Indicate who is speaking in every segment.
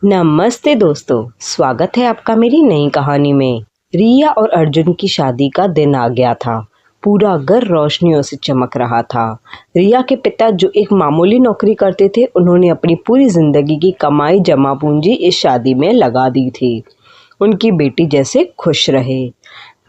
Speaker 1: नमस्ते दोस्तों, स्वागत है आपका मेरी नई कहानी में। रिया और अर्जुन की शादी का दिन आ गया था। पूरा घर रोशनियों से चमक रहा था। रिया के पिता जो एक मामूली नौकरी करते थे, उन्होंने अपनी पूरी जिंदगी की कमाई जमा पूंजी इस शादी में लगा दी थी। उनकी बेटी जैसे खुश रहे।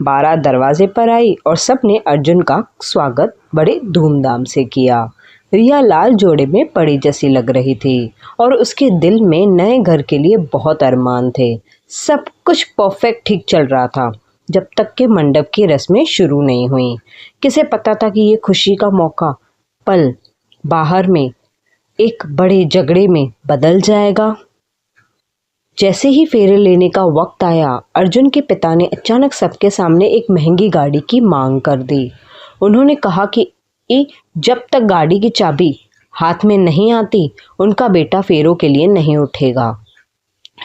Speaker 1: बारात दरवाजे पर आई और सबने अर्जुन का स्वागत बड़े धूमधाम से किया। रिया लाल जोड़े में परी जैसी लग रही थी और उसके दिल में नए घर के लिए बहुत अरमान थे। सब कुछ परफेक्ट ठीक चल रहा था जब तक कि मंडप की रस्में शुरू नहीं हुई। किसे पता था कि ये खुशी का मौका पल बाहर में एक बड़े झगड़े में बदल जाएगा। जैसे ही फेरे लेने का वक्त आया, अर्जुन के पिता ने अचानक सबके सामने एक महंगी गाड़ी की मांग कर दी। उन्होंने कहा कि जब तक गाड़ी की चाबी हाथ में नहीं आती, उनका बेटा फेरों के लिए नहीं उठेगा।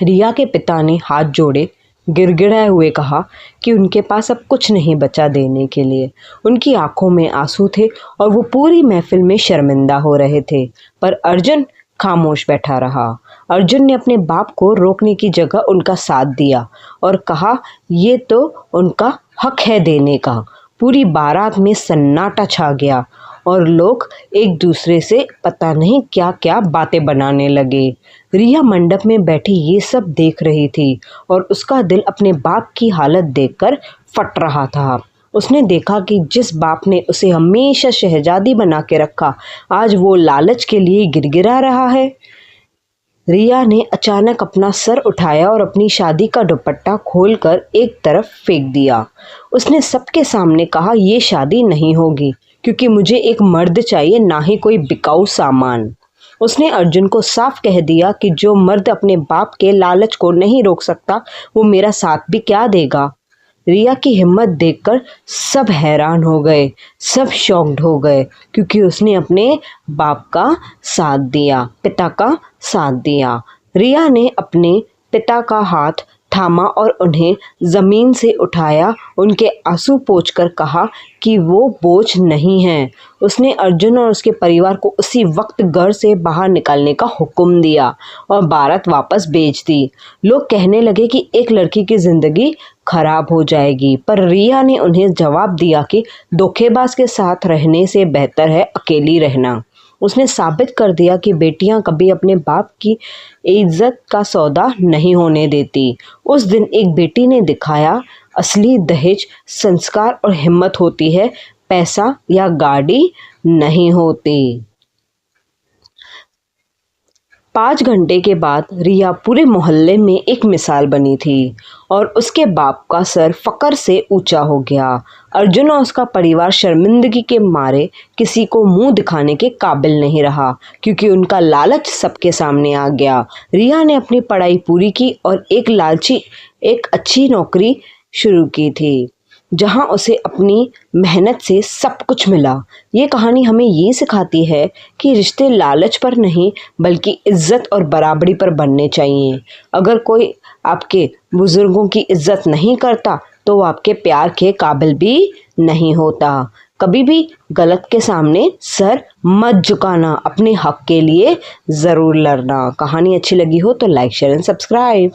Speaker 1: रिया के पिता ने हाथ जोड़े गिड़गिड़ाए हुए कहा कि उनके पास अब कुछ नहीं बचा देने के लिए। उनकी आंखों में आंसू थे और वो पूरी महफिल में शर्मिंदा हो रहे थे। पर अर्जुन खामोश बैठा रहा। अर्जुन ने अपने बाप को रोकने की जगह उनका साथ दिया और कहा, ये तो उनका हक है देने का। पूरी बारात में सन्नाटा छा गया और लोग एक दूसरे से पता नहीं क्या क्या बातें बनाने लगे। रिया मंडप में बैठी ये सब देख रही थी और उसका दिल अपने बाप की हालत देखकर फट रहा था। उसने देखा कि जिस बाप ने उसे हमेशा शहजादी बना के रखा, आज वो लालच के लिए गिड़गिड़ा रहा है। रिया ने अचानक अपना सर उठाया और अपनी शादी का दुपट्टा खोलकर एक तरफ फेंक दिया। उसने सबके सामने कहा, ये शादी नहीं होगी क्योंकि मुझे एक मर्द चाहिए, ना ही कोई बिकाऊ सामान। उसने अर्जुन को साफ कह दिया कि जो मर्द अपने बाप के लालच को नहीं रोक सकता, वो मेरा साथ भी क्या देगा। रिया की हिम्मत देखकर सब हैरान हो गए, सब शॉक्ड हो गए क्योंकि उसने अपने बाप का साथ दिया, पिता का साथ दिया। रिया ने अपने पिता का हाथ थामा और उन्हें जमीन से उठाया, उनके आंसू पोंछकर कहा कि वो बोझ नहीं है। उसने अर्जुन और उसके परिवार को उसी वक्त घर से बाहर निकलने का हुक्म दिया और बारात वापस भेज दी। लोग कहने लगे कि एक लड़की की जिंदगी खराब हो जाएगी, पर रिया ने उन्हें जवाब दिया कि धोखेबाज के साथ रहने से बेहतर है अकेली रहना। उसने साबित कर दिया कि बेटियां कभी अपने बाप की इज्जत का सौदा नहीं होने देती। उस दिन एक बेटी ने दिखाया, असली दहेज संस्कार और हिम्मत होती है, पैसा या गाड़ी नहीं होती। 5 घंटे के बाद रिया पूरे मोहल्ले में एक मिसाल बनी थी और उसके बाप का सर फकर से ऊंचा हो गया। अर्जुन और उसका परिवार शर्मिंदगी के मारे किसी को मुंह दिखाने के काबिल नहीं रहा क्योंकि उनका लालच सबके सामने आ गया। रिया ने अपनी पढ़ाई पूरी की और एक अच्छी नौकरी शुरू की थी जहां उसे अपनी मेहनत से सब कुछ मिला। ये कहानी हमें ये सिखाती है कि रिश्ते लालच पर नहीं बल्कि इज्जत और बराबरी पर बनने चाहिए। अगर कोई आपके बुजुर्गों की इज्जत नहीं करता तो वो आपके प्यार के काबिल भी नहीं होता। कभी भी गलत के सामने सर मत झुकाना, अपने हक के लिए ज़रूर लड़ना। कहानी अच्छी लगी हो तो लाइक शेयर एंड सब्सक्राइब।